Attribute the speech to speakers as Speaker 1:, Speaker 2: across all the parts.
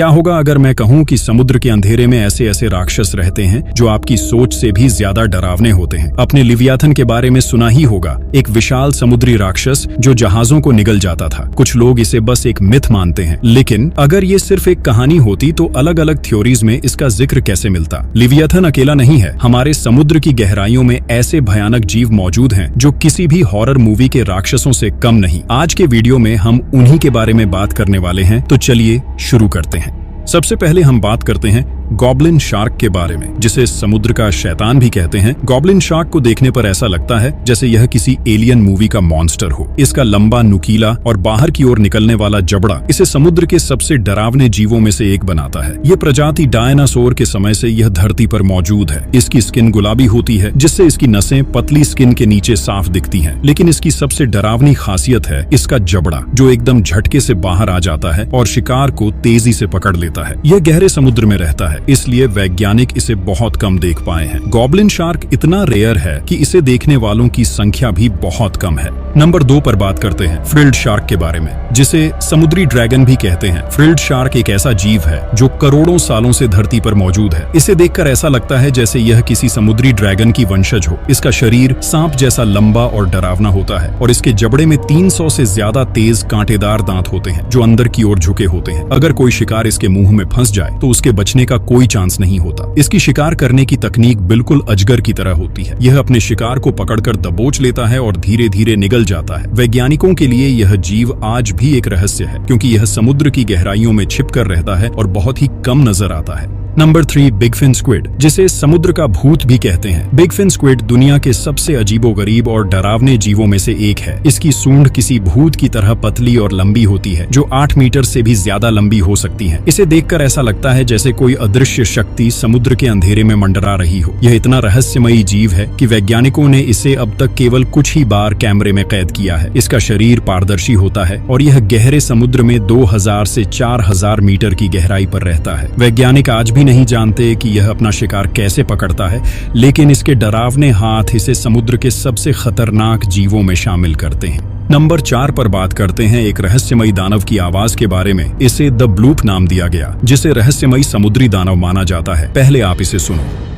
Speaker 1: क्या होगा अगर मैं कहूं कि समुद्र के अंधेरे में ऐसे ऐसे राक्षस रहते हैं जो आपकी सोच से भी ज्यादा डरावने होते हैं। अपने लिवियाथन के बारे में सुना ही होगा, एक विशाल समुद्री राक्षस जो जहाजों को निगल जाता था। कुछ लोग इसे बस एक मिथ मानते हैं, लेकिन अगर ये सिर्फ एक कहानी होती तो अलग अलग थ्योरीज में इसका जिक्र कैसे मिलता। लिवियाथन अकेला नहीं है, हमारे समुद्र की गहराइयों में ऐसे भयानक जीव मौजूद हैं जो किसी भी हॉरर मूवी के राक्षसों से कम नहीं। आज के वीडियो में हम उन्हीं के बारे में बात करने वाले हैं, तो चलिए शुरू करते हैं। सबसे पहले हम बात करते हैं गॉब्लिन शार्क के बारे में, जिसे समुद्र का शैतान भी कहते हैं। गॉब्लिन शार्क को देखने पर ऐसा लगता है जैसे यह किसी एलियन मूवी का मॉन्स्टर हो। इसका लंबा, नुकीला और बाहर की ओर निकलने वाला जबड़ा इसे समुद्र के सबसे डरावने जीवों में से एक बनाता है। यह प्रजाति डायनासोर के समय से यह धरती पर मौजूद है। इसकी स्किन गुलाबी होती है, जिससे इसकी नसें पतली स्किन के नीचे साफ दिखती हैं। लेकिन इसकी सबसे डरावनी खासियत है इसका जबड़ा, जो एकदम झटके से बाहर आ जाता है और शिकार को तेजी से पकड़ लेता है। यह गहरे समुद्र में रहता है, इसलिए वैज्ञानिक इसे बहुत कम देख पाए हैं। गॉब्लिन शार्क इतना रेयर है कि इसे देखने वालों की संख्या भी बहुत कम है। नंबर 2 पर बात करते हैं फ्रिल्ड शार्क के बारे में, जिसे समुद्री ड्रैगन भी कहते हैं। फ्रिल्ड शार्क एक ऐसा जीव है जो करोड़ों सालों से धरती पर मौजूद है। इसे देखकर ऐसा लगता है जैसे यह किसी समुद्री ड्रैगन की वंशज हो। इसका शरीर सांप जैसा लंबा और डरावना होता है और इसके जबड़े में 300 से ज्यादा तेज कांटेदार दांत होते हैं जो अंदर की ओर झुके होते हैं। अगर कोई शिकार इसके मुंह में फंस जाए तो उसके बचने का कोई चांस नहीं होता। इसकी शिकार करने की तकनीक बिल्कुल अजगर की तरह होती है। यह अपने शिकार को पकड़कर दबोच लेता है और धीरे धीरे निगल जाता है। वैज्ञानिकों के लिए यह जीव आज भी एक रहस्य है, क्योंकि यह समुद्र की गहराइयों में छिपकर रहता है और बहुत ही कम नजर आता है। नंबर 3 बिग फिन स्क्विड, जिसे समुद्र का भूत भी कहते हैं। बिग फिन स्क्विड दुनिया के सबसे अजीबोगरीब और डरावने जीवों में से एक है। इसकी सूंड किसी भूत की तरह पतली और लंबी होती है, जो 8 मीटर से भी ज्यादा लंबी हो सकती है। इसे देखकर ऐसा लगता है जैसे कोई अदृश्य शक्ति समुद्र के अंधेरे में मंडरा रही हो। यह इतना रहस्यमयी जीव है कि वैज्ञानिकों ने इसे अब तक केवल कुछ ही बार कैमरे में कैद किया है। इसका शरीर पारदर्शी होता है और यह गहरे समुद्र में 2000 से 4000 मीटर की गहराई पर रहता है। वैज्ञानिक आज भी नहीं जानते कि यह अपना शिकार कैसे पकड़ता है, लेकिन इसके डरावने हाथ इसे समुद्र के सबसे खतरनाक जीवों में शामिल करते हैं। नंबर 4 पर बात करते हैं एक रहस्यमयी दानव की आवाज के बारे में। इसे द ब्लूप नाम दिया गया, जिसे रहस्यमयी समुद्री दानव माना जाता है। पहले आप इसे सुनो।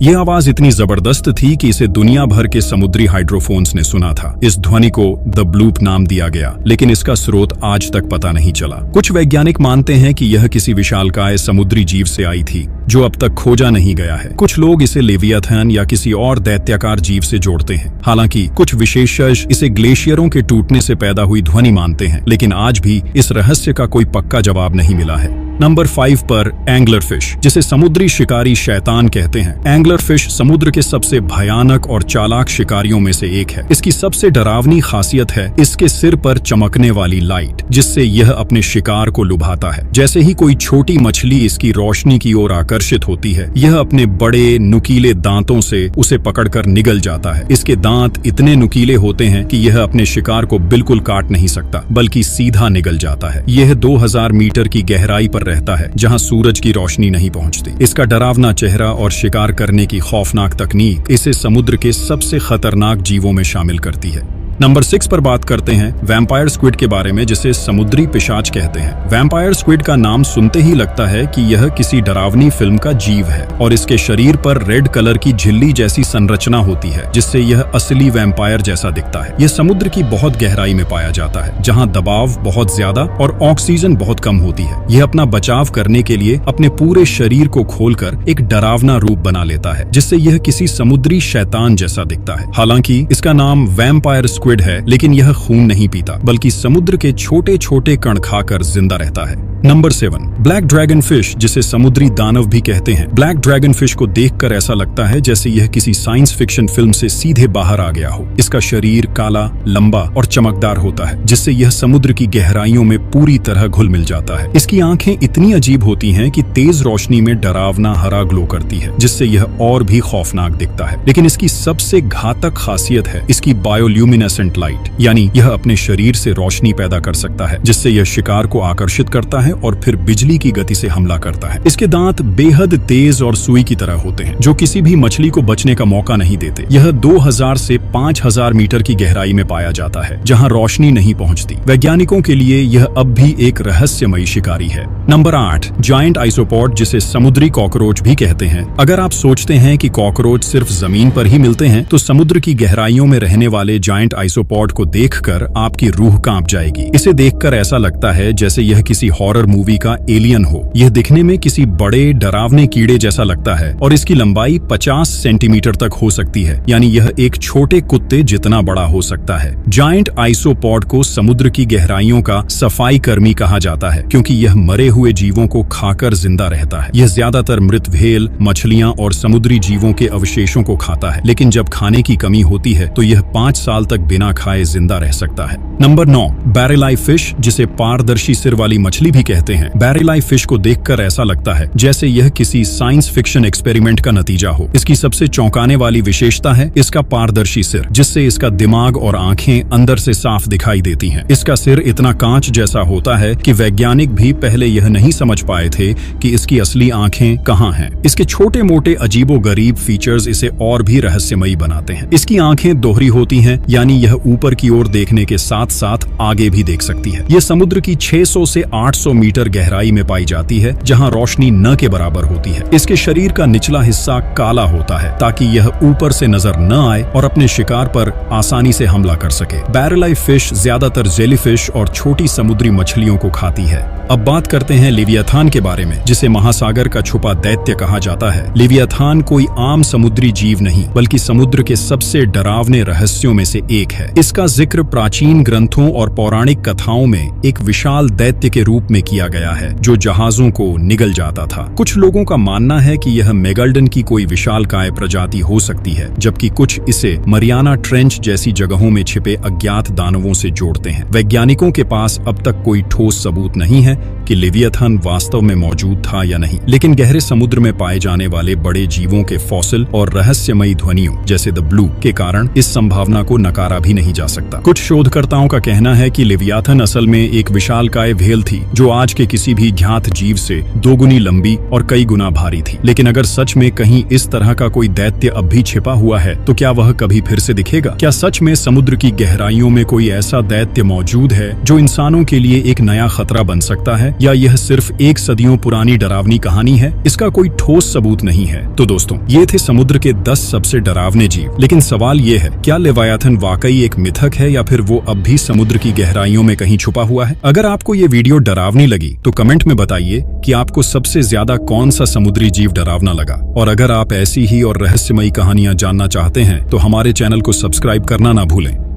Speaker 1: यह आवाज इतनी जबरदस्त थी कि इसे दुनिया भर के समुद्री हाइड्रोफोन्स ने सुना था। इस ध्वनि को द ब्लूप नाम दिया गया, लेकिन इसका स्रोत आज तक पता नहीं चला। कुछ वैज्ञानिक मानते हैं कि यह किसी विशालकाय समुद्री जीव से आई थी, जो अब तक खोजा नहीं गया है। कुछ लोग इसे लेवियाथन या किसी और दैत्याकार जीव से जोड़ते हैं। हालांकि कुछ विशेषज्ञ इसे ग्लेशियरों के टूटने से पैदा हुई ध्वनि मानते हैं, लेकिन आज भी इस रहस्य का कोई पक्का जवाब नहीं मिला है। नंबर 5 पर एंगलर फिश, जिसे समुद्री शिकारी शैतान कहते हैं। एंगलर फिश समुद्र के सबसे भयानक और चालाक शिकारियों में से एक है। इसकी सबसे डरावनी खासियत है इसके सिर पर चमकने वाली लाइट, जिससे यह अपने शिकार को लुभाता है। जैसे ही कोई छोटी मछली इसकी रोशनी की ओर आकर्षित होती है, यह अपने बड़े नुकीले दांतों से उसे पकड़कर निगल जाता है। इसके दांत इतने नुकीले होते हैं कि यह अपने शिकार को बिल्कुल काट नहीं सकता, बल्कि सीधा निगल जाता है। यह 2000 मीटर की गहराई पर रहता है, जहां सूरज की रोशनी नहीं पहुंचती। इसका डरावना चेहरा और शिकार करने की खौफनाक तकनीक इसे समुद्र के सबसे खतरनाक जीवों में शामिल करती है। नंबर 6 पर बात करते हैं वैम्पायर स्क्विड के बारे में, जिसे समुद्री पिशाच कहते हैं। वैम्पायर स्क्विड का नाम सुनते ही लगता है कि यह किसी डरावनी फिल्म का जीव है और इसके शरीर पर रेड कलर की झिल्ली जैसी संरचना होती है, जिससे यह असली वैम्पायर जैसा दिखता है। यह समुद्र की बहुत गहराई में पाया जाता है, जहां दबाव बहुत ज्यादा और ऑक्सीजन बहुत कम होती है। यह अपना बचाव करने के लिए अपने पूरे शरीर को खोलकर एक डरावना रूप बना लेता है, जिससे यह किसी समुद्री शैतान जैसा दिखता है। हालांकि इसका नाम वैम्पायर स्क्विड है, लेकिन यह खून नहीं पीता, बल्कि समुद्र के छोटे छोटे कण खाकर जिंदा रहता है। नंबर 7 ब्लैक ड्रैगन फिश, जिसे समुद्री दानव भी कहते हैं। ब्लैक ड्रैगन फिश को देखकर ऐसा लगता है जैसे यह किसी साइंस फिक्शन फिल्म से सीधे बाहर आ गया हो। इसका शरीर काला, लंबा और चमकदार होता है, जिससे यह समुद्र की गहराइयों में पूरी तरह घुल मिल जाता है। इसकी आंखें इतनी अजीब होती हैं कि तेज रोशनी में डरावना हरा ग्लो करती है, जिससे यह और भी खौफनाक दिखता है। लेकिन इसकी सबसे घातक खासियत है इसकी बायोल्यूमिनेसेंस बायोल्यूमिनेसेंट लाइट, यानी यह अपने शरीर से रोशनी पैदा कर सकता है जिससे यह शिकार को आकर्षित करता है और फिर बिजली की गति से हमला करता है। इसके दांत बेहद तेज और सुई की तरह होते हैं जो किसी भी मछली को बचने का मौका नहीं देते। यह 2000 से 5000 मीटर की गहराई में पाया जाता है जहां रोशनी नहीं पहुंचती। वैज्ञानिकों के लिए यह अब भी एक रहस्यमयी शिकारी है। नंबर 8, जायंट आइसोपॉड, जिसे समुद्री कॉकरोच भी कहते हैं। अगर आप सोचते हैं कि कॉकरोच सिर्फ जमीन पर ही मिलते हैं तो समुद्र की गहराइयों में रहने वाले जायंट आइसोपॉड को देखकर आपकी रूह कांप जाएगी। इसे देखकर ऐसा लगता है जैसे यह किसी हॉरर मूवी का एलियन हो। यह दिखने में किसी बड़े डरावने कीड़े जैसा लगता है और इसकी लंबाई 50 सेंटीमीटर तक हो सकती है, यानी यह एक छोटे कुत्ते जितना बड़ा हो सकता है। जायंट आइसोपॉड को समुद्र की गहराइयों का सफाई कर्मी कहा जाता है क्योंकि यह मरे हुए जीवों को खाकर जिंदा रहता है। यह ज्यादातर मृत व्हेल, मछलियां और समुद्री जीवों के अवशेषों को खाता है, लेकिन जब खाने की कमी होती है तो यह 5 साल तक बिना खाए जिंदा रह सकता है। नंबर 9, बैरेलाई फिश, जिसे पारदर्शी सिर वाली मछली भी कहते हैं। बैरेलाई फिश को देखकर ऐसा लगता है जैसे यह किसी साइंस फिक्शन एक्सपेरिमेंट का नतीजा हो। इसकी सबसे चौंकाने वाली विशेषता है इसका पारदर्शी सिर, जिससे इसका दिमाग और आंखें अंदर से साफ दिखाई देती हैं। इसका सिर इतना कांच जैसा होता है कि वैज्ञानिक भी पहले यह नहीं समझ पाए थे कि इसकी असली आंखें कहाँ हैं। इसके छोटे मोटे अजीबोगरीब फीचर्स इसे और भी रहस्यमयी बनाते हैं। इसकी आंखें दोहरी होती हैं, यानी यह ऊपर की ओर देखने के साथ साथ आगे भी देख सकती है। यह समुद्र की 600 से 800 मीटर गहराई में पाई जाती है जहां रोशनी न के बराबर होती है। इसके शरीर का निचला हिस्सा काला होता है ताकि यह ऊपर से नजर न आए और अपने शिकार पर आसानी से हमला कर सके। बैरेलाई फिश ज्यादातर जेलीफिश और छोटी समुद्री मछलियों को खाती है। अब बात करते हैं लिवियाथान के बारे में, जिसे महासागर का छुपा दैत्य कहा जाता है। लिवियाथान कोई आम समुद्री जीव नहीं बल्कि समुद्र के सबसे डरावने रहस्यों में से एक है। इसका जिक्र प्राचीन ग्रंथों और पौराणिक कथाओं में एक विशाल दैत्य के रूप में किया गया है जो जहाजों को निगल जाता था। कुछ लोगों का मानना है कि यह मेगाल्डन की कोई विशालकाय प्रजाति हो सकती है, जबकि कुछ इसे मरियाना ट्रेंच जैसी जगहों में छिपे अज्ञात दानवों से जोड़ते हैं। वैज्ञानिकों के पास अब तक कोई ठोस सबूत नहीं है कि लिवियाथान वास्तव में मौजूद था या नहीं, लेकिन गहरे समुद्र में पाए जाने वाले बड़े जीवों के फॉसिल और रहस्यमयी ध्वनियों जैसे द ब्लू के कारण इस संभावना को नकारा भी नहीं जा सकता। कुछ शोधकर्ताओं का कहना है कि लिवियाथान असल में एक विशालकाय व्हेल थी जो आज के किसी भी ज्ञात जीव से 2 गुनी लंबी और कई गुना भारी थी। लेकिन अगर सच में कहीं इस तरह का कोई दैत्य अब भी छिपा हुआ है तो क्या वह कभी फिर से दिखेगा? क्या सच में समुद्र की गहराइयों में कोई ऐसा दैत्य मौजूद है जो इंसानों के लिए एक नया खतरा बन सकता है, या यह सिर्फ एक सदियों पुरानी डरावनी कहानी है? इसका कोई ठोस सबूत नहीं है। तो दोस्तों, ये थे समुद्र के 10 सबसे डरावने जीव। लेकिन सवाल ये है, क्या लेवियाथान वाकई एक मिथक है या फिर वो अब भी समुद्र की गहराइयों में कहीं छुपा हुआ है? अगर आपको ये वीडियो डरावनी लगी तो कमेंट में बताइए कि आपको सबसे ज्यादा कौन सा समुद्री जीव डरावना लगा। और अगर आप ऐसी ही और रहस्यमयी कहानियां जानना चाहते हैं तो हमारे चैनल को सब्सक्राइब करना ना भूलें।